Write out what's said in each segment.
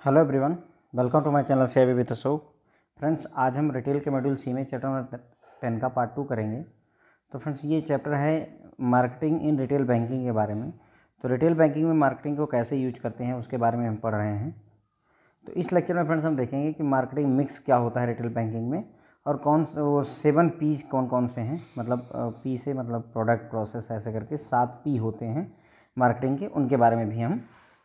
Hello everyone, welcome to my channel savvy with Ashok. Friends, आज हम retail के module सी में चैप्टर नंबर 10 का पार्ट 2 करेंगे। तो फ्रेंड्स, ये चैप्टर है मार्केटिंग इन रिटेल बैंकिंग के बारे में। तो रिटेल बैंकिंग में मार्केटिंग को कैसे यूज करते हैं उसके बारे में हम पढ़ रहे हैं। तो इस लेक्चर में फ्रेंड्स हम देखेंगे कि मार्केटिंग मिक्स क्या होता है रिटेल बैंकिंग में, और वो 7 पीज कौन कौन से हैं। मतलब पी से मतलब प्रोडक्ट, प्रोसेस, ऐसे करके 7 पी होते हैं मार्केटिंग के, उनके बारे में भी हम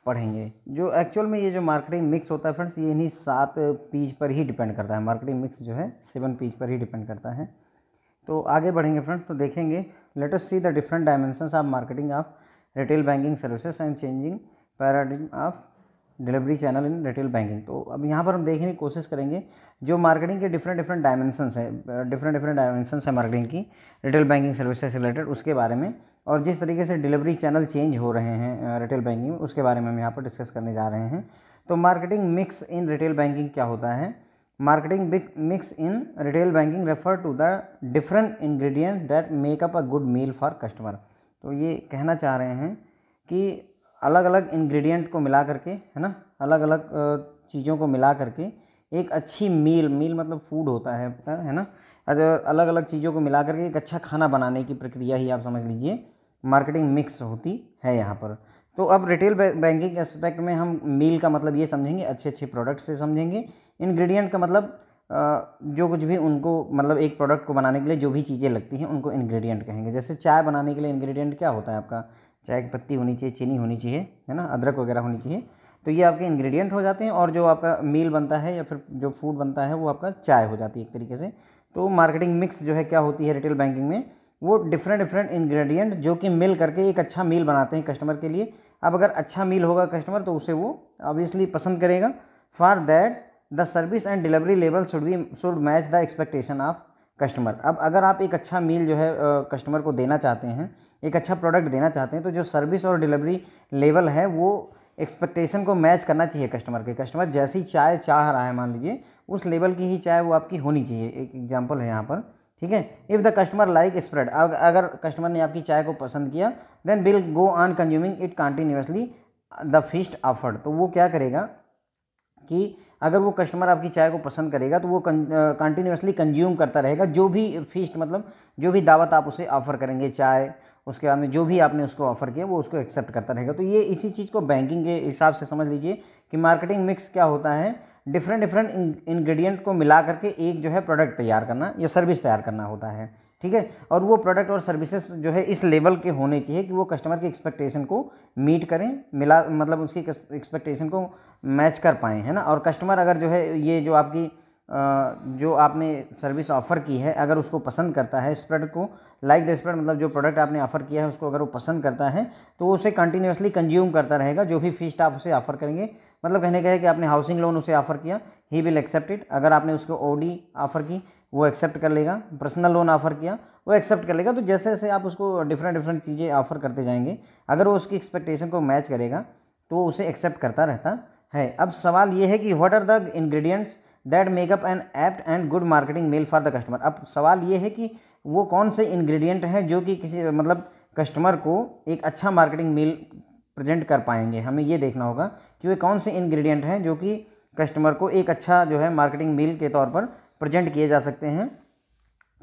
पढ़ेंगे। जो एक्चुअल में ये जो मार्केटिंग मिक्स होता है फ्रेंड्स, ये इन्हीं 7 पीज पर ही डिपेंड करता है। मार्केटिंग मिक्स जो है 7 पीज पर ही डिपेंड करता है। तो आगे बढ़ेंगे फ्रेंड्स, तो देखेंगे let us see the different dimensions of marketing of retail banking services and changing paradigm of delivery channel in retail banking. तो अब यहाँ पर हम देखने की कोशिश करेंगे जो मार्केटिंग के डिफरेंट डायमेंशंस है, डिफरेंट डायमेंशंस है मार्केटिंग की रिटेल बैंकिंग सर्विसेज से रिलेटेड, उसके बारे में, और जिस तरीके से डिलीवरी चैनल चेंज हो रहे हैं रिटेल बैंकिंग में, उसके बारे में हम यहाँ पर डिस्कस करने जा रहे हैं। तो marketing mix in retail banking क्या होता है? Marketing mix in retail banking refer to the different ingredient that make up a good meal for customer. तो ये कहना चाह रहे हैं कि अलग अलग इंग्रेडिएंट को मिला करके, है ना, अलग अलग चीज़ों को मिला करके एक अच्छी मील मतलब फूड होता है ना, अलग अलग चीज़ों को मिला करके एक अच्छा खाना बनाने की प्रक्रिया ही आप समझ लीजिए मार्केटिंग मिक्स होती है यहाँ पर। तो अब रिटेल बैंकिंग एस्पेक्ट में हम मील का मतलब ये समझेंगे, अच्छे प्रोडक्ट से समझेंगे। इंग्रेडिएंट का मतलब जो कुछ भी उनको, मतलब एक प्रोडक्ट को बनाने के लिए जो भी चीज़ें लगती हैं उनको इंग्रेडिएंट कहेंगे। जैसे चाय बनाने के लिए इंग्रेडिएंट क्या होता है आपका? चाय की पत्ती होनी चाहिए, चीनी होनी चाहिए, है ना, अदरक वगैरह होनी चाहिए। तो ये आपके इंग्रेडिएंट हो जाते हैं, और जो आपका मील बनता है या फिर जो फूड बनता है वो आपका चाय हो जाती है एक तरीके से। तो मार्केटिंग मिक्स जो है क्या होती है रिटेल बैंकिंग में, वो डिफरेंट इंग्रेडिएंट जो कि मिल करके एक अच्छा मील बनाते हैं कस्टमर के लिए। अब अगर अच्छा मील होगा कस्टमर तो उसे वो ऑब्वियसली पसंद करेगा। For that the service and delivery level should match the expectation of customer. अब अगर आप एक अच्छा मील जो है कस्टमर को देना चाहते हैं, एक अच्छा प्रोडक्ट देना चाहते हैं, तो जो सर्विस और डिलीवरी लेवल है वो एक्सपेक्टेशन को मैच करना चाहिए कस्टमर के। कस्टमर जैसी चाय चाह रहा है, मान लीजिए उस लेवल की ही चाय वो आपकी होनी चाहिए। एक एग्जांपल है यहाँ पर, ठीक है। If the customer like spread, अगर कस्टमर ने आपकी चाय को पसंद किया, then will go on consuming it continuously the feast offered. तो वो क्या करेगा कि अगर वो कस्टमर आपकी चाय को पसंद करेगा तो वो कंटिन्यूसली कंज्यूम करता रहेगा, जो भी फीस्ट मतलब जो भी दावत आप उसे ऑफ़र करेंगे चाय, उसके बाद में जो भी आपने उसको ऑफ़र किया वो उसको एक्सेप्ट करता रहेगा। तो ये इसी चीज़ को बैंकिंग के हिसाब से समझ लीजिए कि मार्केटिंग मिक्स क्या होता है, डिफरेंट इंग्रेडिएंट को मिला करके एक जो है प्रोडक्ट तैयार करना या सर्विस तैयार करना होता है, ठीक है। और वो प्रोडक्ट और सर्विसेज जो है इस लेवल के होने चाहिए कि वो कस्टमर की एक्सपेक्टेशन को मीट करें, मिला मतलब उसकी एक्सपेक्टेशन को मैच कर पाएँ, है ना। और कस्टमर अगर जो है ये जो आपकी जो आपने सर्विस ऑफ़र की है अगर उसको पसंद करता है, स्प्रेड को लाइक द स्प्रेड मतलब जो प्रोडक्ट आपने ऑफ़र किया है उसको अगर वो पसंद करता है तो वो उसे कंटिन्यूसली कंज्यूम करता रहेगा, जो भी फीस्ट आप उसे ऑफ़र करेंगे। मतलब कहने का है कि आपने हाउसिंग लोन उसे ऑफ़र किया, ही विल एक्सेप्ट इट। अगर आपने उसको ओडी ऑफ़र की वो एक्सेप्ट कर लेगा, पर्सनल लोन ऑफ़र किया वो एक्सेप्ट कर लेगा। तो जैसे जैसे आप उसको डिफरेंट चीज़ें ऑफ़र करते जाएंगे, अगर वो उसकी एक्सपेक्टेशन को मैच करेगा तो वो उसे एक्सेप्ट करता रहता है। अब सवाल ये है कि what are the ingredients that make up an apt and good marketing meal for the customer. अब सवाल ये है कि वो कौन से इंग्रेडिएंट हैं जो कि किसी मतलब कस्टमर को एक अच्छा मार्केटिंग मेल प्रेजेंट कर पाएंगे। हमें ये देखना होगा कि वे कौन से इंग्रेडिएंट हैं जो कि कस्टमर को एक अच्छा जो है मार्केटिंग मील के तौर पर प्रेजेंट किए जा सकते हैं।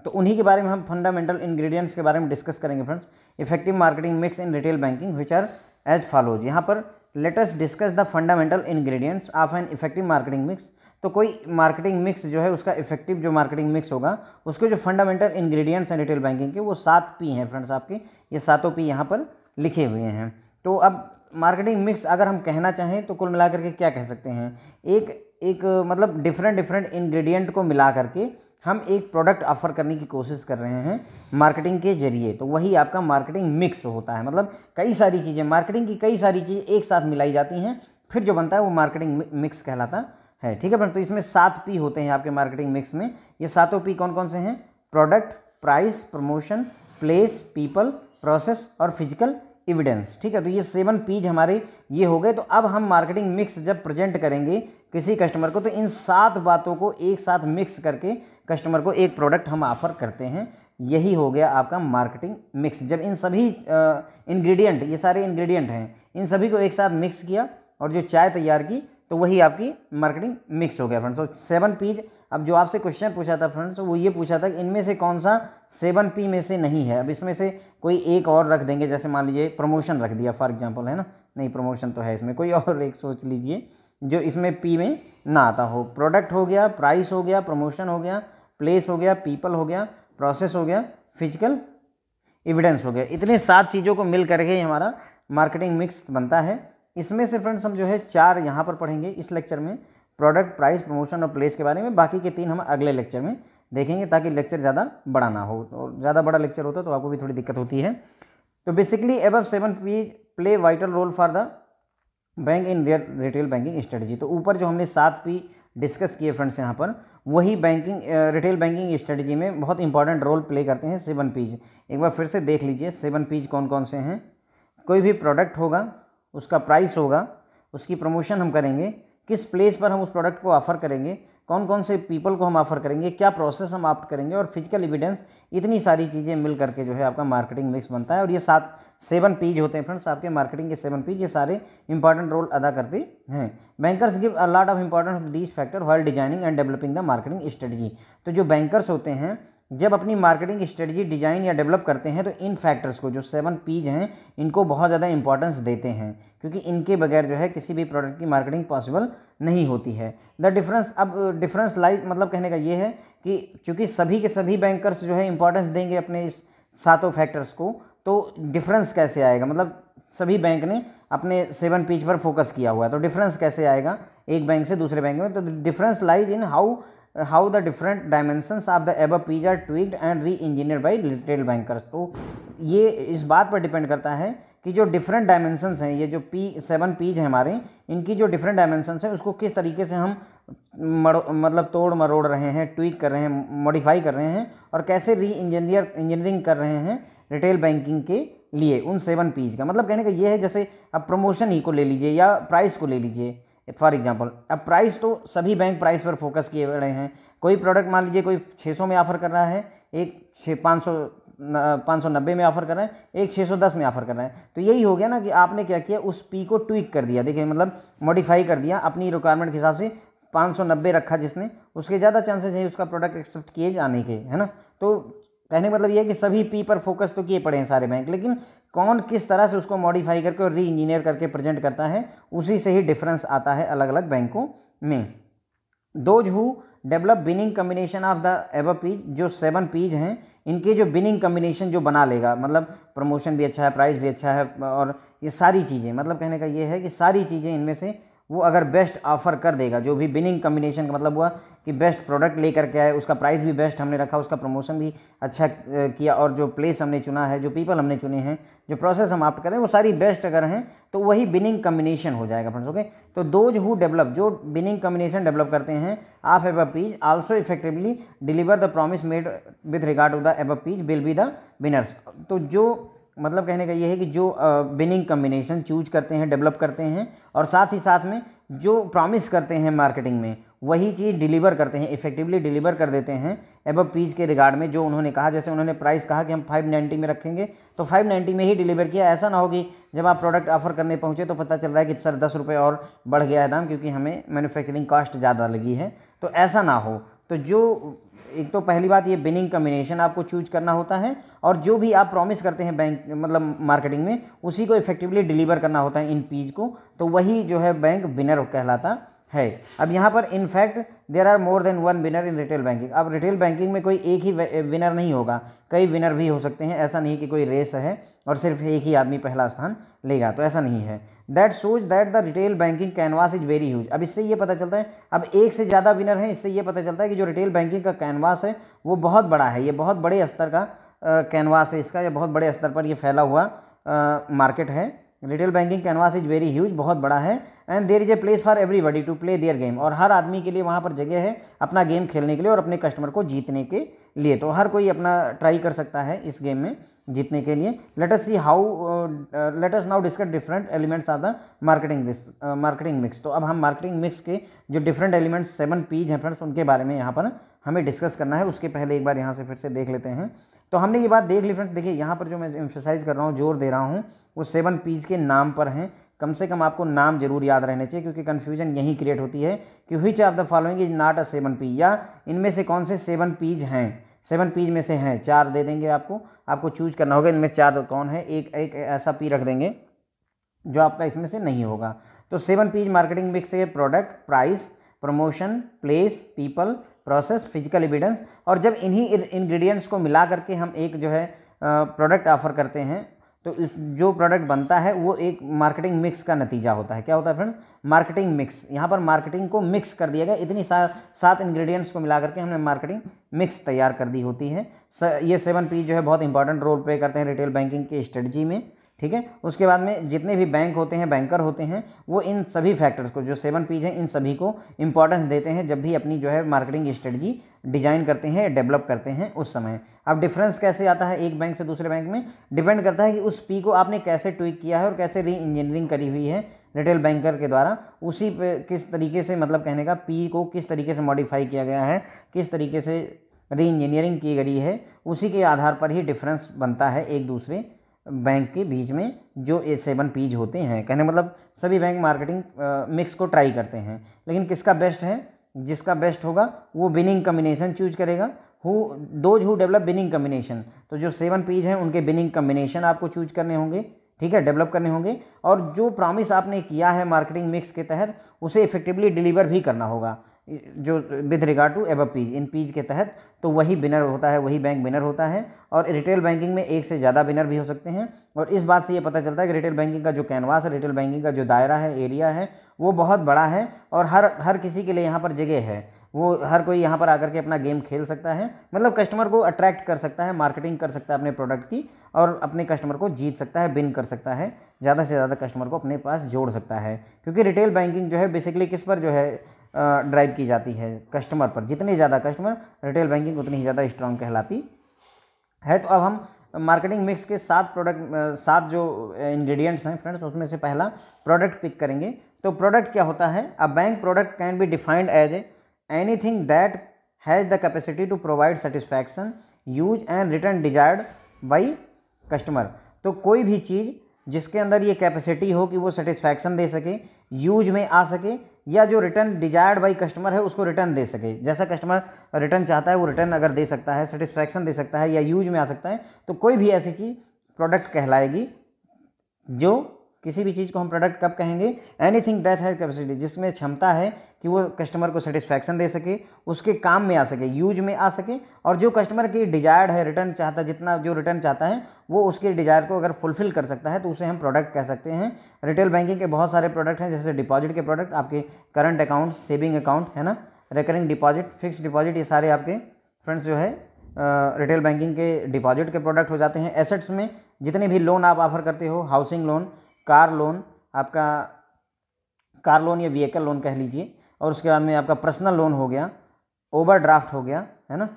तो उन्हीं के बारे में हम फंडामेंटल इंग्रेडिएंट्स के बारे में डिस्कस करेंगे friends. Effective marketing mix in retail banking which are as follows. यहाँ पर let us discuss the fundamental ingredients of an effective marketing mix. तो कोई मार्केटिंग मिक्स जो है उसका इफेक्टिव जो मार्केटिंग मिक्स होगा उसके जो फंडामेंटल इंग्रेडिएंट्स हैं रिटेल बैंकिंग के वो 7 पी हैं फ्रेंड्स। आपके ये 7 पी यहाँ पर लिखे हुए हैं। तो अब मार्केटिंग मिक्स अगर हम कहना चाहें तो कुल मिलाकर के क्या कह सकते हैं, एक मतलब डिफरेंट इंग्रेडिएंट को मिला करके हम एक प्रोडक्ट ऑफर करने की कोशिश कर रहे हैं मार्केटिंग के जरिए, तो वही आपका मार्केटिंग मिक्स होता है। मतलब कई सारी चीज़ें, मार्केटिंग की कई सारी चीज़ें एक साथ मिलाई जाती हैं, फिर जो बनता है वो मार्केटिंग मिक्स कहलाता है, ठीक है। तो इसमें 7 पी होते हैं आपके मार्केटिंग मिक्स में। ये 7 पी कौन कौन से हैं? Product, price, promotion, place, people, process और फिजिकल एविडेंस, ठीक है। तो ये 7 पीज हमारे ये हो गए। तो अब हम मार्केटिंग मिक्स जब प्रेजेंट करेंगे किसी कस्टमर को तो इन 7 बातों को एक साथ मिक्स करके कस्टमर को एक प्रोडक्ट हम ऑफर करते हैं। यही हो गया आपका मार्केटिंग मिक्स। जब इन सभी इंग्रेडिएंट, ये सारे इंग्रेडिएंट हैं, इन सभी को एक साथ मिक्स किया और जो चाय तैयार की तो वही आपकी मार्केटिंग मिक्स हो गया फ्रेंड्स। तो 7P, अब जो आपसे क्वेश्चन पूछा था फ्रेंड्स वो ये पूछा था कि इनमें से कौन सा 7P में से नहीं है। अब इसमें से कोई एक और रख देंगे, जैसे मान लीजिए प्रमोशन रख दिया फॉर एग्जांपल, है ना, नहीं प्रमोशन तो है इसमें, कोई और एक सोच लीजिए जो इसमें P में ना आता हो। प्रोडक्ट हो गया, प्राइस हो गया, प्रमोशन हो गया, प्लेस हो गया, पीपल हो गया, प्रोसेस हो गया, फिजिकल एविडेंस हो गया। इतने 7 चीज़ों को मिल करके ही हमारा मार्केटिंग मिक्स बनता है। इसमें से फ्रेंड्स हम जो है 4 यहाँ पर पढ़ेंगे इस लेक्चर में, प्रोडक्ट, प्राइस, प्रमोशन और प्लेस के बारे में। बाकी के 3 हम अगले लेक्चर में देखेंगे, ताकि लेक्चर ज़्यादा बड़ा ना हो। और ज़्यादा बड़ा लेक्चर होता तो आपको भी थोड़ी दिक्कत होती है। तो basically above 7P play vital role for the bank in their retail banking strategy. तो ऊपर जो हमने 7P डिस्कस किए फ्रेंड्स यहाँ पर, वही बैंकिंग रिटेल बैंकिंग स्ट्रेटजी में बहुत इंपॉर्टेंट रोल प्ले करते हैं 7Ps। एक बार फिर से देख लीजिए 7Ps कौन कौन से हैं। कोई भी प्रोडक्ट होगा, उसका प्राइस होगा, उसकी प्रमोशन हम करेंगे, किस प्लेस पर हम उस प्रोडक्ट को ऑफर करेंगे, कौन कौन से पीपल को हम ऑफर करेंगे, क्या प्रोसेस हम ऑप्ट करेंगे, और फिजिकल एविडेंस। इतनी सारी चीज़ें मिल करके जो है आपका मार्केटिंग मिक्स बनता है। और ये 7 होते हैं फ्रेंड्स आपके मार्केटिंग के 7P, ये सारे इंपॉर्टेंट रोल अदा करते हैं। Bankers give a lot of importance to these factor while designing and developing the marketing strategy. तो जो बैंकर्स होते हैं जब अपनी मार्केटिंग स्ट्रेटजी डिजाइन या डेवलप करते हैं तो इन फैक्टर्स को, जो 7Ps हैं, इनको बहुत ज़्यादा इंपॉर्टेंस देते हैं, क्योंकि इनके बगैर जो है किसी भी प्रोडक्ट की मार्केटिंग पॉसिबल नहीं होती है। द डिफरेंस, अब डिफरेंस लाइज मतलब कहने का ये है कि चूंकि सभी के सभी बैंकर्स जो है इंपॉर्टेंस देंगे अपने इस 7 फैक्टर्स को, तो डिफरेंस कैसे आएगा, मतलब सभी बैंक ने अपने 7Ps पर फोकस किया हुआ है, तो डिफरेंस कैसे आएगा एक बैंक से दूसरे बैंक में। तो difference lies in how the different dimensions of the above Ps are tweaked and re engineered by retail bankers. तो ये इस बात पर डिपेंड करता है कि जो डिफरेंट डायमेंशंस हैं, ये जो 7Ps हैं हमारे, इनकी जो डिफरेंट डायमेंशंस हैं उसको किस तरीके से हम मतलब तोड़ मरोड़ रहे हैं, ट्वीक कर रहे हैं, मॉडिफाई कर रहे हैं, और कैसे री इंजीनियरिंग कर रहे हैं रिटेल बैंकिंग के लिए उन 7Ps का। मतलब कहने का ये है, जैसे अब प्रमोशन ही को ले लीजिए या प्राइस को ले लीजिए फॉर एग्जांपल। अब प्राइस तो सभी बैंक प्राइस पर फोकस किए रहे हैं। कोई प्रोडक्ट मान लीजिए कोई 600 में ऑफर कर रहा है, एक 590 में ऑफर कर रहा है, एक 610 में ऑफर कर रहा है। तो यही हो गया ना कि आपने क्या किया, उस P को ट्वीक कर दिया, देखिए मतलब मॉडिफाई कर दिया अपनी रिक्वायरमेंट के हिसाब से। 590 रखा जिसने, उसके ज़्यादा चांसेस है उसका प्रोडक्ट एक्सेप्ट किए जाने के, है ना। तो कहने का मतलब ये है कि सभी P पर फोकस तो किए पड़े हैं सारे बैंक, लेकिन कौन किस तरह से उसको मॉडिफाई करके और री इंजीनियर करके प्रेजेंट करता है, उसी से ही डिफरेंस आता है अलग अलग बैंकों में। Those who develop winning combination of the above Ps, जो 7Ps हैं, इनके जो विनिंग कम्बिनेशन जो बना लेगा, मतलब प्रमोशन भी अच्छा है, प्राइस भी अच्छा है, और ये सारी चीज़ें, मतलब कहने का ये है कि सारी चीज़ें इनमें से वो अगर बेस्ट ऑफर कर देगा, जो भी विनिंग कम्बिनेशन का मतलब हुआ कि बेस्ट प्रोडक्ट लेकर के आए, उसका प्राइस भी बेस्ट हमने रखा, उसका प्रमोशन भी अच्छा किया, और जो प्लेस हमने चुना है, जो पीपल हमने चुने हैं, जो प्रोसेस हम ऑप्ट करें, वो सारी बेस्ट अगर हैं, तो वही विनिंग कम्बिनेशन हो जाएगा फ्रेंड्स। ओके, तो दोज हु डेवलप, जो विनिंग कम्बिनेशन डेवलप करते हैं of above Ps also effectively deliver the promise made with regard to the above Ps will be the winners. तो जो मतलब कहने का ये है कि जो विनिंग कम्बिनेशन चूज करते हैं, डेवलप करते हैं, और साथ ही साथ में जो प्रॉमिस करते हैं मार्केटिंग में, वही चीज़ डिलीवर करते हैं, इफेक्टिवली डिलीवर कर देते हैं अबव Ps के रिगार्ड में जो उन्होंने कहा। जैसे उन्होंने प्राइस कहा कि हम 590 में रखेंगे, तो 590 में ही डिलीवर किया। ऐसा ना हो कि जब आप प्रोडक्ट ऑफर करने पहुंचे तो पता चल रहा है कि सर 10 रुपये और बढ़ गया है दाम, क्योंकि हमें मैन्युफैक्चरिंग कॉस्ट ज़्यादा लगी है। तो ऐसा ना हो। तो जो एक तो पहली बात, ये विनिंग कम्बिनेशन आपको चूज करना होता है, और जो भी आप प्रॉमिस करते हैं बैंक मतलब मार्केटिंग में, उसी को इफेक्टिवली डिलीवर करना होता है इन Ps को। तो वही जो है बैंक विनर कहलाता है। अब यहाँ पर in fact there are more than one winner in retail banking. अब रिटेल बैंकिंग में कोई एक ही विनर नहीं होगा, कई विनर भी हो सकते हैं। ऐसा नहीं कि कोई रेस है और सिर्फ एक ही आदमी पहला स्थान लेगा, तो ऐसा नहीं है। That shows that the retail banking canvas is very huge. अब इससे ये पता चलता है, अब एक से ज़्यादा विनर है, इससे ये पता चलता है कि जो रिटेल बैंकिंग का कैनवास है वो बहुत बड़ा है, ये बहुत बड़े स्तर का कैनवास है इसका, ये बहुत बड़े स्तर पर ये फैला हुआ मार्केट है। Retail banking canvas is very huge, बहुत बड़ा है। And there is a place for everybody to play their game, और हर आदमी के लिए वहाँ पर जगह है अपना गेम खेलने के लिए और अपने कस्टमर को जीतने के लिए। तो हर कोई अपना ट्राई कर सकता है इस गेम में जीतने के लिए। Let us now discuss different elements of the marketing mix. तो अब हम मार्केटिंग मिक्स के जो डिफरेंट एलिमेंट्स 7Ps हैं फ्रेंड्स, उनके बारे में यहाँ पर हमें डिस्कस करना है। उसके पहले एक बार यहाँ से फिर से देख लेते हैं। तो हमने ये बात देख ली फ्रेंड्स। देखिए यहाँ पर जो मैं एम्फेसाइज कर रहा हूँ, जोर दे रहा हूँ, वो 7Ps के नाम पर हैं कम से कम आपको नाम जरूर याद रहने चाहिए, क्योंकि कन्फ्यूजन यही क्रिएट होती है कि which of the following is not a 7P, या इनमें से कौन से 7Ps हैं, 7Ps में से हैं, 4 दे देंगे आपको चूज करना होगा इनमें 4 कौन है, एक ऐसा P रख देंगे जो आपका इसमें से नहीं होगा। तो 7Ps मार्केटिंग मिक्स है product, price, promotion, place, people, process, physical evidence. और जब इन्हीं इंग्रेडिएंट्स को मिला करके हम एक जो है प्रोडक्ट ऑफर करते हैं तो इस जो प्रोडक्ट बनता है वो एक मार्केटिंग मिक्स का नतीजा होता है। क्या होता है फ्रेंड्स? Marketing mix. यहाँ पर मार्केटिंग को मिक्स कर दिया गया, इतनी 7 इंग्रेडिएंट्स को मिला करके हमने मार्केटिंग मिक्स तैयार कर दी होती है। ये 7P जो है बहुत इंपॉर्टेंट रोल प्ले करते हैं रिटेल बैंकिंग की स्ट्रेटजी में, ठीक है। उसके बाद में जितने भी बैंक होते हैं, बैंकर होते हैं, वो इन सभी फैक्टर्स को, जो 7Ps हैं, इन सभी को इंपॉर्टेंस देते हैं जब भी अपनी जो है मार्केटिंग स्ट्रेटजी डिजाइन करते हैं, डेवलप करते हैं उस समय। अब डिफरेंस कैसे आता है एक बैंक से दूसरे बैंक में? डिपेंड करता है कि उस P को आपने कैसे ट्विक किया है और कैसे री इंजीनियरिंग करी हुई है रिटेल बैंकर के द्वारा, उसी पे किस तरीके से, मतलब कहने का P को किस तरीके से मॉडिफाई किया गया है, किस तरीके से री इंजीनियरिंग की गई है, उसी के आधार पर ही डिफरेंस बनता है एक दूसरे बैंक के बीच में जो 7Ps होते हैं। कहने मतलब सभी बैंक मार्केटिंग मिक्स को ट्राई करते हैं, लेकिन किसका बेस्ट है? जिसका बेस्ट होगा वो विनिंग कम्बिनेशन चूज करेगा। Those who develop winning combination, तो जो 7Ps हैं उनके विनिंग कम्बिनेशन आपको चूज करने होंगे, ठीक है, डेवलप करने होंगे। और जो प्रॉमिस आपने किया है मार्केटिंग मिक्स के तहत उसे इफेक्टिवली डिलीवर भी करना होगा, जो with regard to above Ps, इन Ps के तहत। तो वही विनर होता है, वही बैंक विनर होता है। और रिटेल बैंकिंग में एक से ज़्यादा विनर भी हो सकते हैं। और इस बात से ये पता चलता है कि रिटेल बैंकिंग का जो कैनवास है, रिटेल बैंकिंग का जो दायरा है, एरिया है, वो बहुत बड़ा है और हर किसी के लिए यहाँ पर जगह है। वो हर कोई यहाँ पर आकर के अपना गेम खेल सकता है, मतलब कस्टमर को अट्रैक्ट कर सकता है, मार्केटिंग कर सकता है अपने प्रोडक्ट की और अपने कस्टमर को जीत सकता है, विन कर सकता है, ज़्यादा से ज़्यादा कस्टमर को अपने पास जोड़ सकता है। क्योंकि रिटेल बैंकिंग जो है बेसिकली किस पर जो है ड्राइव की जाती है? कस्टमर पर। जितने ज़्यादा कस्टमर, रिटेल बैंकिंग उतनी ही ज़्यादा स्ट्रांग कहलाती है। तो अब हम मार्केटिंग मिक्स के 7 जो इंग्रेडिएंट्स हैं फ्रेंड्स, उसमें से पहला प्रोडक्ट पिक करेंगे। तो प्रोडक्ट क्या होता है? A bank product can be defined as anything that has the capacity to provide satisfaction, use and return desired by customer. तो कोई भी चीज़ जिसके अंदर ये कैपेसिटी हो कि वो सेटिस्फैक्शन दे सके, यूज में आ सके, या जो रिटर्न डिजायर्ड बाई कस्टमर है उसको रिटर्न दे सके। जैसा कस्टमर रिटर्न चाहता है वो रिटर्न अगर दे सकता है, सेटिस्फैक्शन दे सकता है या यूज में आ सकता है, तो कोई भी ऐसी चीज़ प्रोडक्ट कहलाएगी। जो किसी भी चीज़ को हम प्रोडक्ट कब कहेंगे? एनीथिंग दैट हैज कैपेसिटी, जिसमें क्षमता है कि वो कस्टमर को सेटिस्फैक्शन दे सके, उसके काम में आ सके, यूज में आ सके, और जो कस्टमर की डिजायर्ड है, रिटर्न चाहता, जितना जो रिटर्न चाहता है वो उसके डिजायर को अगर फुलफिल कर सकता है तो उसे हम प्रोडक्ट कह सकते हैं। रिटेल बैंकिंग के बहुत सारे प्रोडक्ट हैं, जैसे डिपॉजिट के प्रोडक्ट, आपके करंट अकाउंट, सेविंग अकाउंट, है ना, रिकरिंग डिपॉजिट, फिक्स डिपॉजिट, ये सारे आपके फ्रेंड्स जो है रिटेल बैंकिंग के डिपॉजिट के प्रोडक्ट हो जाते हैं। एसेट्स में जितने भी लोन आप ऑफर करते हो, हाउसिंग लोन, कार लोन, आपका कार लोन या व्हीकल लोन कह लीजिए, और उसके बाद में आपका पर्सनल लोन हो गया, ओवरड्राफ्ट हो गया, है ना,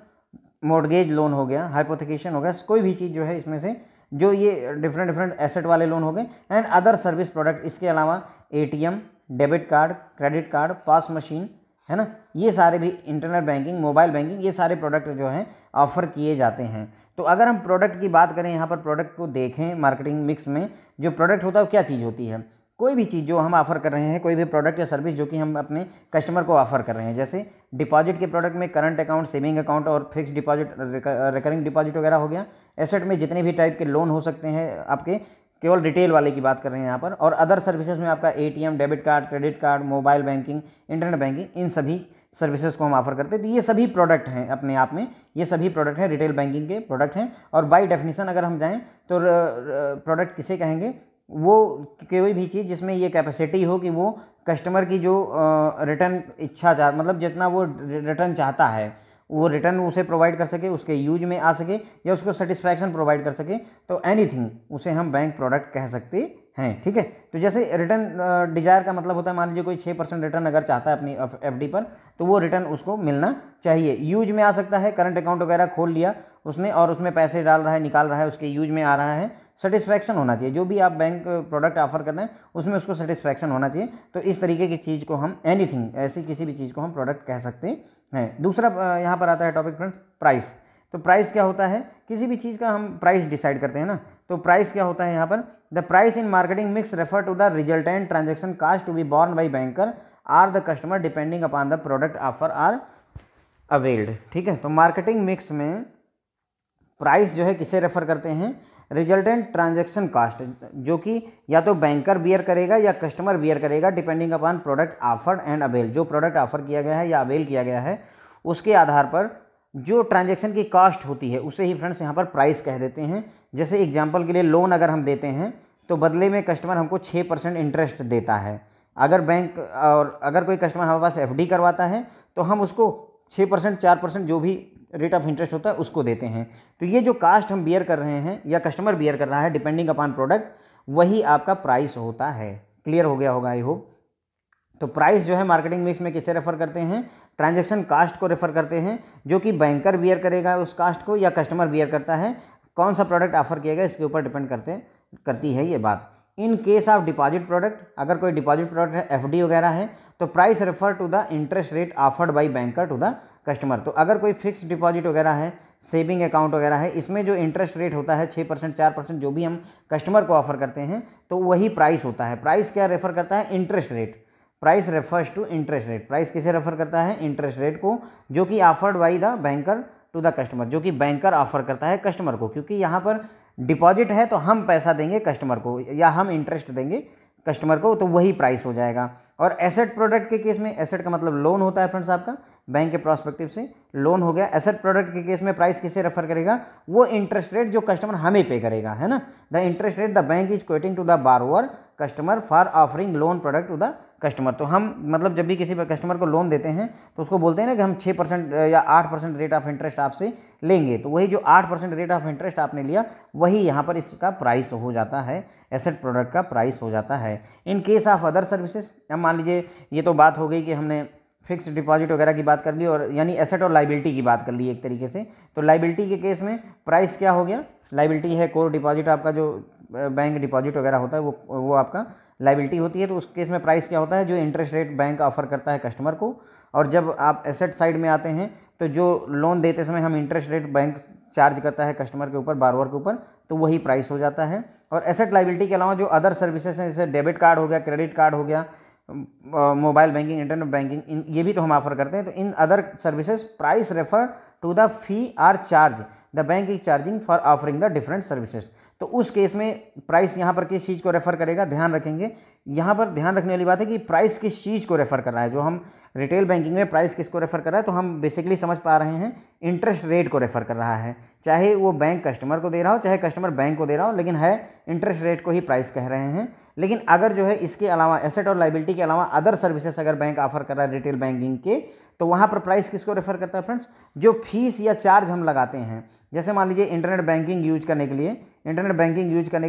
मॉर्गेज लोन हो गया, हाइपोथेकेशन हो गया, कोई भी चीज़ जो है इसमें से जो ये डिफरेंट एसेट वाले लोन हो गए, एंड अदर सर्विस प्रोडक्ट। इसके अलावा ATM, debit card, credit card, POS machine, है ना, ये सारे भी इंटरनेट बैंकिंग, मोबाइल बैंकिंग, ये सारे प्रोडक्ट जो हैं ऑफर किए जाते हैं। तो अगर हम प्रोडक्ट की बात करें, यहाँ पर प्रोडक्ट को देखें, मार्केटिंग मिक्स में जो प्रोडक्ट होता है वो क्या चीज़ होती है? कोई भी चीज़ जो हम ऑफर कर रहे हैं, कोई भी प्रोडक्ट या सर्विस जो कि हम अपने कस्टमर को ऑफर कर रहे हैं। जैसे डिपॉजिट के प्रोडक्ट में करंट अकाउंट, सेविंग अकाउंट और फिक्स डिपॉजिट, रिकरिंग डिपॉजिट वगैरह हो गया। एसेट में जितने भी टाइप के लोन हो सकते हैं आपके, केवल रिटेल वाले की बात कर रहे हैं यहाँ पर। और अदर सर्विसेज में आपका ATM, debit card, credit card, mobile banking, internet banking, इन सभी सर्विसेज को हम ऑफर करते हैं। तो ये सभी प्रोडक्ट हैं अपने आप में, ये सभी प्रोडक्ट हैं, रिटेल बैंकिंग के प्रोडक्ट हैं। और बाय डेफिनेशन अगर हम जाएं तो प्रोडक्ट किसे कहेंगे? वो कोई भी चीज़ जिसमें ये कैपेसिटी हो कि वो कस्टमर की जो रिटर्न इच्छा मतलब जितना वो रिटर्न चाहता है वो रिटर्न उसे प्रोवाइड कर सके, उसके यूज में आ सके, या उसको सेटिस्फैक्शन प्रोवाइड कर सके। तो एनीथिंग उसे हम बैंक प्रोडक्ट कह सकते हैं, ठीक है। तो जैसे रिटर्न डिजायर का मतलब होता है, मान लीजिए कोई 6% रिटर्न अगर चाहता है अपनी FD पर, तो वो रिटर्न उसको मिलना चाहिए। यूज में आ सकता है, करंट अकाउंट वगैरह खोल लिया उसने और उसमें पैसे डाल रहा है, निकाल रहा है, उसके यूज में आ रहा है, सेटिस्फैक्शन होना चाहिए। जो भी आप बैंक प्रोडक्ट ऑफर कर रहे हैं उसमें उसको सेटिस्फैक्शन होना चाहिए। तो इस तरीके की चीज़ को हम एनीथिंग, ऐसी किसी भी चीज़ को हम प्रोडक्ट कह सकते हैं। दूसरा यहाँ पर आता है टॉपिक फ्रेंड्स, प्राइस। तो प्राइस क्या होता है? किसी भी चीज़ का हम प्राइस डिसाइड करते हैं ना, तो प्राइस क्या होता है यहाँ पर, the price in marketing mix refer to the resultant transaction cost to be borne by banker or the customer depending upon the product offer or availed. ठीक है, तो मार्केटिंग मिक्स में प्राइस जो है किसे रेफर करते हैं, रिजल्टेंट ट्रांजैक्शन कास्ट, जो कि या तो बैंकर बियर करेगा या कस्टमर बियर करेगा depending upon product offered and avail. जो प्रोडक्ट ऑफर किया गया है या अवेल किया गया है उसके आधार पर जो ट्रांजैक्शन की कास्ट होती है उसे ही फ्रेंड्स यहाँ पर प्राइस कह देते हैं। जैसे एग्जांपल के लिए लोन अगर हम देते हैं तो बदले में कस्टमर हमको 6% इंटरेस्ट देता है। अगर बैंक और अगर कोई कस्टमर हमारे पास एफडी करवाता है तो हम उसको 6% 4% जो भी रेट ऑफ इंटरेस्ट होता है उसको देते हैं। तो ये जो कास्ट हम बियर कर रहे हैं या कस्टमर बियर कर रहा है डिपेंडिंग अपॉन प्रोडक्ट, वही आपका प्राइस होता है। क्लियर हो गया होगा आई होप। तो प्राइस जो है मार्केटिंग मिक्स में किसे रेफर करते हैं, ट्रांजैक्शन कास्ट को रेफर करते हैं, जो कि बैंकर बियर करेगा उस कास्ट को या कस्टमर बियर करता है। कौन सा प्रोडक्ट ऑफर किया गया इसके ऊपर डिपेंड करती है ये बात। In case of deposit product, अगर कोई डिपॉजिट प्रोडक्ट है, एफडी वगैरह है, तो price refer to the interest rate offered by banker to the customer. तो अगर कोई फिक्स डिपॉजिट वगैरह है, सेविंग अकाउंट वगैरह है, इसमें जो इंटरेस्ट रेट होता है 6% 4% जो भी हम कस्टमर को ऑफर करते हैं तो वही प्राइस होता है। प्राइस क्या रेफर करता है, interest rate. Price refers to interest rate. Price किसे रेफर करता है, इंटरेस्ट रेट को, जो कि offered by the banker to the customer, जो कि बैंकर ऑफर करता है कस्टमर को। क्योंकि यहाँ पर डिपॉजिट है तो हम पैसा देंगे कस्टमर को या हम इंटरेस्ट देंगे कस्टमर को, तो वही प्राइस हो जाएगा। और एसेट प्रोडक्ट के केस में, एसेट का मतलब लोन होता है फ्रेंड्स आपका, बैंक के प्रोस्पेक्टिव से लोन हो गया। एसेट प्रोडक्ट के केस में प्राइस किसे रेफर करेगा, वो इंटरेस्ट रेट जो कस्टमर हमें पे करेगा, है ना। The interest rate the bank is quoting to the borrower customer for offering loan product to the customer. तो हम मतलब जब भी किसी कस्टमर को लोन देते हैं तो उसको बोलते हैं ना कि हम 6% या 8% रेट ऑफ इंटरेस्ट आपसे लेंगे। तो वही जो 8% रेट ऑफ इंटरेस्ट आपने लिया वही यहाँ पर इसका प्राइस हो जाता है, एसेट प्रोडक्ट का प्राइस हो जाता है। इन केस ऑफ अदर सर्विसेज, अब मान लीजिए ये तो बात हो गई कि हमने फिक्स डिपॉजिट वगैरह की बात कर ली, और यानी एसेट और लाइबिलिटी की बात कर ली एक तरीके से। तो लाइबिलिटी के केस में प्राइस क्या हो गया, लाइबिलिटी है कोर डिपॉजिट, आपका जो बैंक डिपॉजिट वगैरह होता है वो आपका लाइबिलिटी होती है। तो उस केस में प्राइस क्या होता है, जो इंटरेस्ट रेट बैंक ऑफर करता है कस्टमर को। और जब आप एसेट साइड में आते हैं तो जो लोन देते समय हम इंटरेस्ट रेट बैंक चार्ज करता है कस्टमर के ऊपर, बारोवर के ऊपर, तो वही प्राइस हो जाता है। और एसेट लाइबिलिटी के अलावा जो अदर सर्विसेज हैं, जैसे डेबिट कार्ड हो गया, क्रेडिट कार्ड हो गया, मोबाइल बैंकिंग, इंटरनेट बैंकिंग, ये भी तो हम ऑफर करते हैं। तो in other services price refer to the fee or charge the bank is charging for offering the different services. तो उस केस में प्राइस यहाँ पर किस चीज़ को रेफर करेगा, ध्यान रखेंगे। यहाँ पर ध्यान रखने वाली बात है कि प्राइस किस चीज़ को रेफर कर रहा है। जो हम रिटेल बैंकिंग में प्राइस किसको रेफर कर रहा है, तो हम बेसिकली समझ पा रहे हैं इंटरेस्ट रेट को रेफर कर रहा है। चाहे वो बैंक कस्टमर को दे रहा हो, चाहे कस्टमर बैंक को दे रहा हो, लेकिन है इंटरेस्ट रेट को ही प्राइस कह रहे हैं। लेकिन अगर जो है इसके अलावा एसेट और लाइबिलिटी के अलावा अदर सर्विसेज अगर बैंक ऑफर कर रहा है रिटेल बैंकिंग के, तो वहाँ पर प्राइस किसको रेफर करता है फ्रेंड्स, जो फीस या चार्ज हम लगाते हैं। जैसे मान लीजिए इंटरनेट बैंकिंग यूज करने के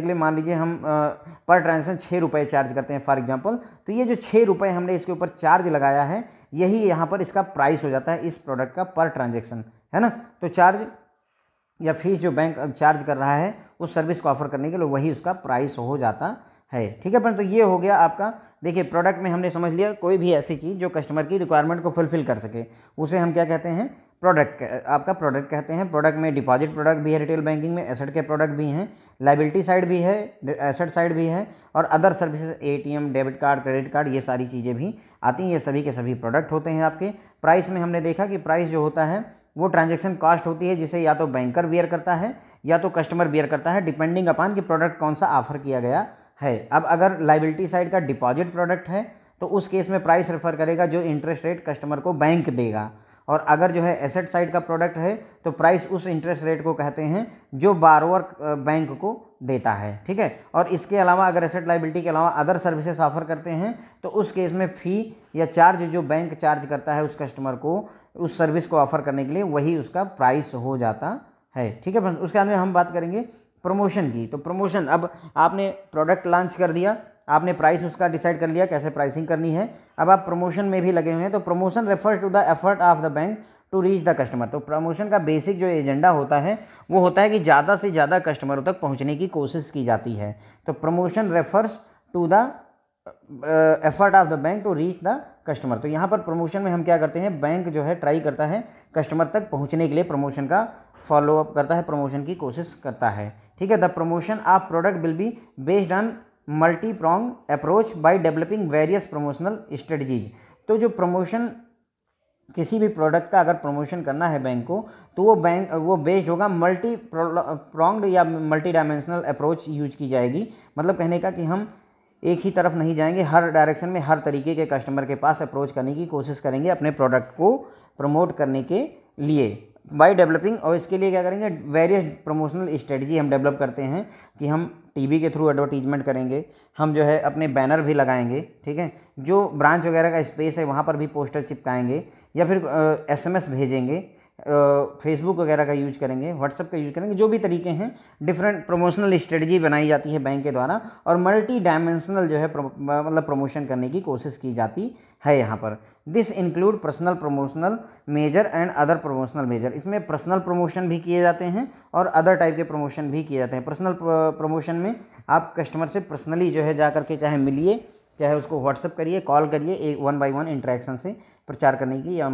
लिए मान लीजिए हम पर ट्रांजेक्शन 6 रुपये चार्ज करते हैं फॉर एग्जांपल। तो ये जो 6 रुपये हमने इसके ऊपर चार्ज लगाया है, यही यहाँ पर इसका प्राइस हो जाता है इस प्रोडक्ट का पर ट्रांजेक्शन, है ना। तो चार्ज या फीस जो बैंक चार्ज कर रहा है उस सर्विस को ऑफर करने के लिए, वही उसका प्राइस हो जाता है। ठीक है फ्रेंड, तो ये हो गया आपका। देखिए प्रोडक्ट में हमने समझ लिया कोई भी ऐसी चीज़ जो कस्टमर की रिक्वायरमेंट को फुलफिल कर सके, उसे हम क्या कहते हैं, प्रोडक्ट, आपका प्रोडक्ट कहते हैं। प्रोडक्ट में डिपॉजिट प्रोडक्ट भी है रिटेल बैंकिंग में, एसेट के प्रोडक्ट भी हैं, लाइबिलिटी साइड भी है, एसेट साइड भी है, और other services ATM, debit card, credit card, ये सारी चीज़ें भी आती हैं। ये सभी के सभी प्रोडक्ट होते हैं आपके। प्राइस में हमने देखा कि प्राइस जो होता है वो ट्रांजैक्शन कॉस्ट होती है, जिसे या तो बैंकर बियर करता है या तो कस्टमर बियर करता है, डिपेंडिंग अपॉन कि प्रोडक्ट कौन सा ऑफर किया गया है। अब अगर लाइबिलिटी साइड का डिपॉजिट प्रोडक्ट है तो उस केस में प्राइस रेफर करेगा जो इंटरेस्ट रेट कस्टमर को बैंक देगा। और अगर जो है एसेट साइड का प्रोडक्ट है तो प्राइस उस इंटरेस्ट रेट को कहते हैं जो बारोवर बैंक को देता है। ठीक है, और इसके अलावा अगर एसेट लाइबिलिटी के अलावा अदर सर्विसेज ऑफर करते हैं तो उस केस में फ़ी या चार्ज जो बैंक चार्ज करता है उस कस्टमर को उस सर्विस को ऑफर करने के लिए, वही उसका प्राइस हो जाता है। ठीक है फ्रेंड्स, उसके बाद में हम बात करेंगे प्रमोशन की। तो प्रमोशन, अब आपने प्रोडक्ट लॉन्च कर दिया, आपने प्राइस उसका डिसाइड कर लिया कैसे प्राइसिंग करनी है, अब आप प्रमोशन में भी लगे हुए हैं। तो promotion refers to the effort of the bank to reach the customer. तो प्रमोशन का बेसिक जो एजेंडा होता है वो होता है कि ज़्यादा से ज़्यादा कस्टमरों तक पहुंचने की कोशिश की जाती है। तो promotion refers to the effort of the bank to reach the customer. तो यहाँ पर प्रमोशन में हम क्या करते हैं, बैंक जो है ट्राई करता है कस्टमर तक पहुँचने के लिए, प्रमोशन का फॉलोअप करता है, प्रमोशन की कोशिश करता है। ठीक है। The promotion of product will be based on multi prong approach by developing various promotional strategies. तो जो प्रमोशन, किसी भी प्रोडक्ट का अगर प्रमोशन करना है बैंक को, तो वो बेस्ड होगा मल्टी प्रॉन्ग्ड या मल्टी डायमेंशनल अप्रोच यूज की जाएगी। मतलब कहने का कि हम एक ही तरफ नहीं जाएंगे, हर डायरेक्शन में हर तरीके के कस्टमर के पास अप्रोच करने की कोशिश करेंगे अपने प्रोडक्ट को प्रमोट करने के लिए बाय डेवलपिंग। और इसके लिए क्या करेंगे, वेरियस प्रमोशनल स्ट्रेटजी हम डेवलप करते हैं कि हम टीवी के थ्रू एडवर्टीजमेंट करेंगे, हम जो है अपने बैनर भी लगाएंगे, ठीक है, जो ब्रांच वगैरह का स्पेस है वहाँ पर भी पोस्टर चिपकाएंगे, या फिर SMS भेजेंगे, फेसबुक वगैरह का यूज करेंगे, व्हाट्सएप का यूज करेंगे। जो भी तरीके हैं, डिफरेंट प्रमोशनल स्ट्रेटजी बनाई जाती है बैंक के द्वारा, और मल्टी डायमेंशनल जो है मतलब प्रमोशन करने की कोशिश की जाती है यहाँ पर। This include personal promotional measure and other promotional measure. इसमें पर्सनल प्रमोशन भी किए जाते हैं और अदर टाइप के प्रमोशन भी किए जाते हैं। पर्सनल प्रमोशन में आप कस्टमर से पर्सनली जो है जा करके चाहे मिलिए, चाहे उसको व्हाट्सएप करिए, कॉल करिए, एक 1 by 1 इंटरेक्शन से प्रचार करने की या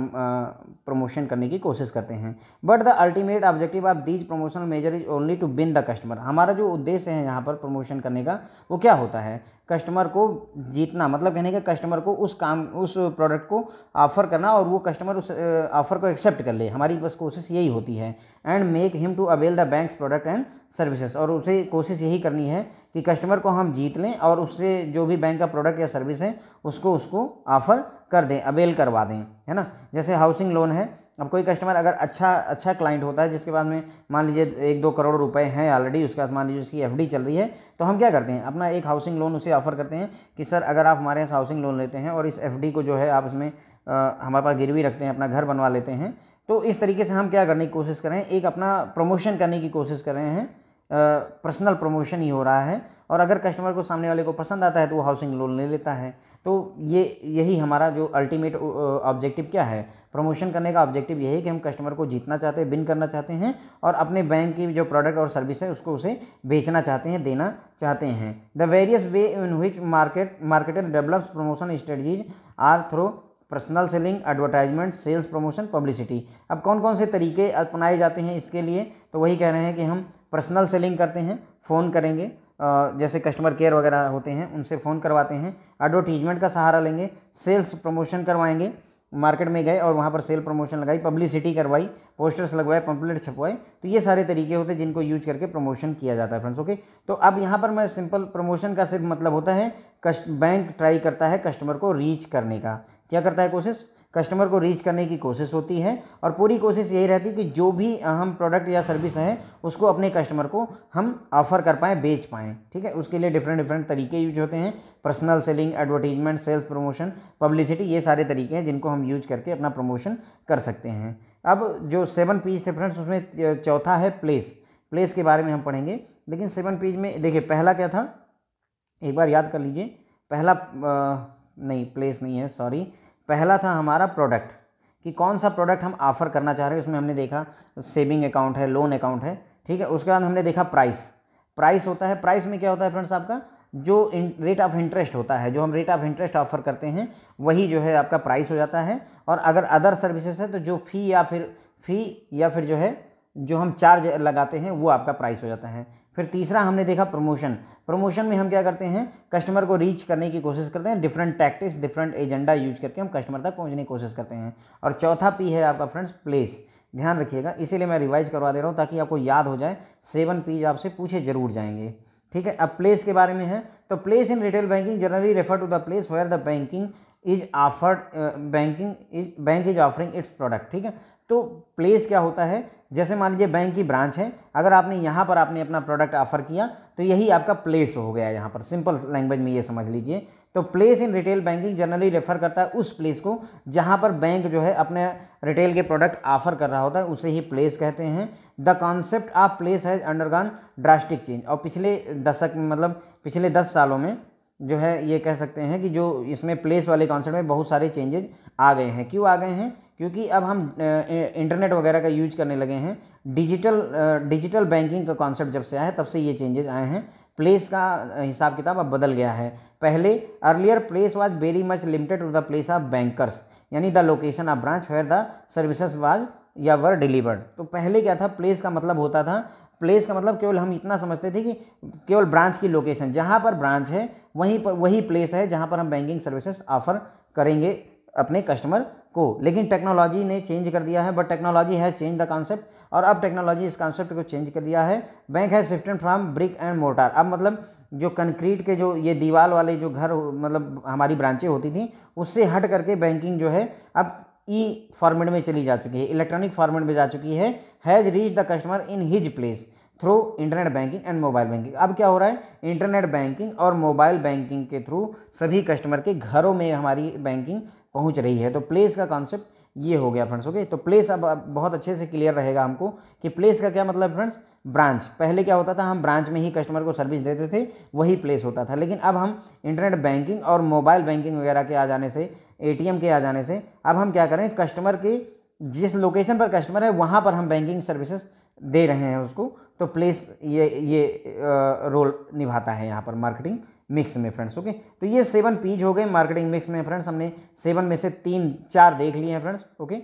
प्रमोशन करने की कोशिश करते हैं। But the ultimate objective of these promotional measure is only to win the customer. हमारा जो उद्देश्य है यहाँ पर प्रमोशन करने का, वो क्या होता है, कस्टमर को जीतना। मतलब कहने का कस्टमर को उस प्रोडक्ट को ऑफर करना और वो कस्टमर उस ऑफर को एक्सेप्ट कर ले, हमारी बस कोशिश यही होती है। And make him to avail the bank's product and services. और उसे कोशिश यही करनी है कि कस्टमर को हम जीत लें और उससे जो भी बैंक का प्रोडक्ट या सर्विस है उसको ऑफर कर दें, अवेल करवा दें, है ना। जैसे हाउसिंग लोन है, अब कोई कस्टमर अगर अच्छा क्लाइंट होता है जिसके पास में मान लीजिए 1-2 करोड़ रुपए हैं ऑलरेडी, उसके पास मान लीजिए उसकी FD चल रही है, तो हम क्या करते हैं, अपना एक हाउसिंग लोन उसे ऑफर करते हैं कि सर अगर आप हमारे यहाँ हाउसिंग लोन लेते हैं और इस FD को जो है आप इसमें हमारे पास गिरवी रखते हैं, अपना घर बनवा लेते हैं, तो इस तरीके से हम क्या करने की कोशिश कर रहे हैं, एक अपना प्रमोशन करने की कोशिश कर रहे हैं, पर्सनल प्रमोशन ही हो रहा है। और अगर कस्टमर को, सामने वाले को पसंद आता है तो वो हाउसिंग लोन ले लेता है। तो यही हमारा जो अल्टीमेट ऑब्जेक्टिव क्या है, प्रमोशन करने का ऑब्जेक्टिव यही है कि हम कस्टमर को जीतना चाहते हैं, विन करना चाहते हैं, और अपने बैंक की जो प्रोडक्ट और सर्विस है उसको उसे बेचना चाहते हैं, देना चाहते हैं। The various way in which marketer develops promotion strategies are through personal selling, advertisement, sales promotion, publicity. अब कौन कौन से तरीके अपनाए जाते हैं इसके लिए, तो वही कह रहे हैं कि हम पर्सनल सेलिंग करते हैं, फ़ोन करेंगे, जैसे कस्टमर केयर वगैरह होते हैं उनसे फ़ोन करवाते हैं, एडवर्टीजमेंट का सहारा लेंगे, सेल्स प्रमोशन करवाएंगे, मार्केट में गए और वहाँ पर सेल प्रमोशन लगाई, पब्लिसिटी करवाई, पोस्टर्स लगवाए, पंपलेट छपवाए। तो ये सारे तरीके होते हैं जिनको यूज करके प्रमोशन किया जाता है फ्रेंड्स। ओके, तो अब यहाँ पर मैं सिंपल प्रमोशन का सिर्फ मतलब होता है बैंक ट्राई करता है कस्टमर को रीच करने का। क्या करता है कोशिश, कस्टमर को रीच करने की कोशिश होती है, और पूरी कोशिश यही रहती है कि जो भी हम प्रोडक्ट या सर्विस है उसको अपने कस्टमर को हम ऑफर कर पाएँ, बेच पाएँ, ठीक है। उसके लिए डिफरेंट तरीके यूज होते हैं, personal selling, advertisement, sales promotion, publicity, ये सारे तरीके हैं जिनको हम यूज करके अपना प्रमोशन कर सकते हैं। अब जो 7 P's थे फ्रेंड्स, उसमें चौथा है प्लेस के बारे में हम पढ़ेंगे। लेकिन 7 P's में देखिए पहला क्या था, एक बार याद कर लीजिए। पहला नहीं, प्लेस नहीं है, सॉरी, पहला था हमारा प्रोडक्ट, कि कौन सा प्रोडक्ट हम ऑफ़र करना चाह रहे हैं। उसमें हमने देखा सेविंग अकाउंट है, लोन अकाउंट है, ठीक है। उसके बाद हमने देखा प्राइस होता है। प्राइस में क्या होता है फ्रेंड्स, आपका जो रेट ऑफ इंटरेस्ट होता है, जो हम रेट ऑफ इंटरेस्ट ऑफर करते हैं वही जो है आपका प्राइस हो जाता है। और अगर अदर सर्विसेज है तो जो फ़ी या फिर जो है जो हम चार्ज लगाते हैं वो आपका प्राइस हो जाता है। फिर तीसरा हमने देखा प्रमोशन में हम क्या करते हैं, कस्टमर को रीच करने की कोशिश करते हैं, different tactics, different agenda use करके हम कस्टमर तक पहुंचने की कोशिश करते हैं। और चौथा P है आपका फ्रेंड्स प्लेस। ध्यान रखिएगा, इसीलिए मैं रिवाइज करवा दे रहा हूँ ताकि आपको याद हो जाए। 7 P's आपसे पूछे जरूर जाएंगे, ठीक है। अब प्लेस के बारे में है, तो place in retail banking generally refer to the place where the bank is offering its product, ठीक है। तो प्लेस क्या होता है, जैसे मान लीजिए बैंक की ब्रांच है, अगर आपने यहाँ पर आपने अपना प्रोडक्ट ऑफर किया तो यही आपका प्लेस हो गया। यहाँ पर सिंपल लैंग्वेज में ये समझ लीजिए। तो place in retail banking generally refer करता है उस प्लेस को जहाँ पर बैंक जो है अपने रिटेल के प्रोडक्ट ऑफर कर रहा होता है, उसे ही प्लेस कहते हैं। The concept of place has undergone drastic change. और पिछले दशक मतलब पिछले 10 सालों में जो है ये कह सकते हैं कि जो इसमें प्लेस वाले कॉन्सेप्ट में बहुत सारे चेंजेज आ गए हैं। क्यों आ गए हैं, क्योंकि अब हम इंटरनेट वगैरह का यूज करने लगे हैं। डिजिटल बैंकिंग का कॉन्सेप्ट जब से आया है तब से ये चेंजेस आए हैं। प्लेस का हिसाब किताब अब बदल गया है। पहले earlier place was very much limited to the place of bankers, यानी the location of branch where the services was या वर डिलीवर्ड। तो पहले क्या था, प्लेस का मतलब होता था प्लेस का मतलब केवल हम इतना समझते थे कि केवल ब्रांच की लोकेशन, जहाँ पर ब्रांच है वहीं पर वही प्लेस है जहाँ पर हम बैंकिंग सर्विसेज ऑफर करेंगे अपने कस्टमर को। लेकिन टेक्नोलॉजी ने चेंज कर दिया है, बट टेक्नोलॉजी है चेंज द कॉन्सेप्ट, और अब टेक्नोलॉजी इस कॉन्सेप्ट को चेंज कर दिया है। बैंक है shifted from brick and mortar. अब मतलब जो कंक्रीट के जो ये दीवार वाले जो घर मतलब हमारी ब्रांचें होती थी, उससे हट करके बैंकिंग जो है अब ई फॉर्मेट में चली जा चुकी है, इलेक्ट्रॉनिक फॉर्मेट में जा चुकी है। Has reach the customer in his place through internet banking and mobile banking. अब क्या हो रहा है, इंटरनेट बैंकिंग और मोबाइल बैंकिंग के थ्रू सभी कस्टमर के घरों में हमारी बैंकिंग पहुंच रही है। तो प्लेस का कॉन्सेप्ट ये हो गया फ्रेंड्स। ओके, तो प्लेस अब बहुत अच्छे से क्लियर रहेगा हमको कि प्लेस का क्या मतलब फ्रेंड्स, ब्रांच। पहले क्या होता था, हम ब्रांच में ही कस्टमर को सर्विस देते थे, वही प्लेस होता था। लेकिन अब हम इंटरनेट बैंकिंग और मोबाइल बैंकिंग वगैरह के आ जाने से, एटीएम के आ जाने से, अब हम क्या करें, कस्टमर के जिस लोकेशन पर कस्टमर है वहाँ पर हम बैंकिंग सर्विसेज दे रहे हैं उसको। तो प्लेस ये रोल निभाता है यहाँ पर मार्केटिंग मिक्स में फ्रेंड्स। ओके, तो ये 7 पीज हो गए मार्केटिंग मिक्स में फ्रेंड्स। हमने 7 में से 3-4 देख लिए हैं फ्रेंड्स। ओके,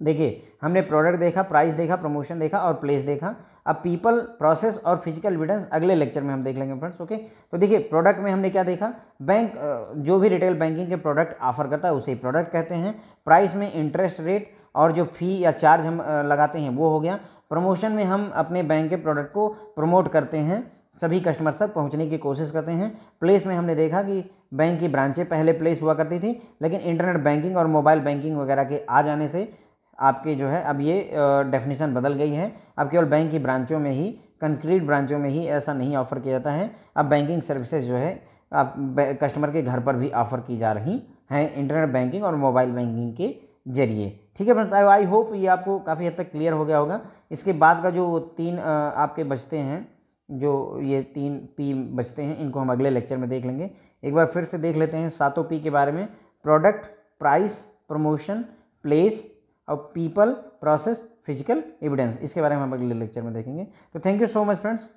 देखिए हमने प्रोडक्ट देखा, प्राइस देखा, प्रमोशन देखा और प्लेस देखा। अब पीपल, प्रोसेस और फिजिकल एविडेंस अगले लेक्चर में हम देख लेंगे फ्रेंड्स। ओके, तो देखिए प्रोडक्ट में हमने क्या देखा, बैंक जो भी रिटेल बैंकिंग के प्रोडक्ट ऑफर करता है उसे प्रोडक्ट कहते हैं। प्राइस में इंटरेस्ट रेट और जो फी या चार्ज हम लगाते हैं वो हो गया। प्रमोशन में हम अपने बैंक के प्रोडक्ट को प्रमोट करते हैं, सभी कस्टमर तक पहुंचने की कोशिश करते हैं। प्लेस में हमने देखा कि बैंक की ब्रांचें पहले प्लेस हुआ करती थी, लेकिन इंटरनेट बैंकिंग और मोबाइल बैंकिंग वगैरह के आ जाने से आपके जो है अब ये डेफिनेशन बदल गई है। अब केवल बैंक की ब्रांचों में ही, कंक्रीट ब्रांचों में ही ऐसा नहीं ऑफर किया जाता है। अब बैंकिंग सर्विसेज जो है आप कस्टमर के घर पर भी ऑफर की जा रही हैं इंटरनेट बैंकिंग और मोबाइल बैंकिंग के जरिए। ठीक है फ्रेंड्स, आई होप ये आपको काफ़ी हद तक क्लियर हो गया होगा। इसके बाद का जो 3 आपके बचते हैं, जो ये 3 पी बचते हैं, इनको हम अगले लेक्चर में देख लेंगे। एक बार फिर से देख लेते हैं 7 पी के बारे में, प्रोडक्ट, प्राइस, प्रमोशन, प्लेस और पीपल, प्रोसेस, फिजिकल एविडेंस। इसके बारे में हम अगले लेक्चर में देखेंगे। तो thank you so much friends.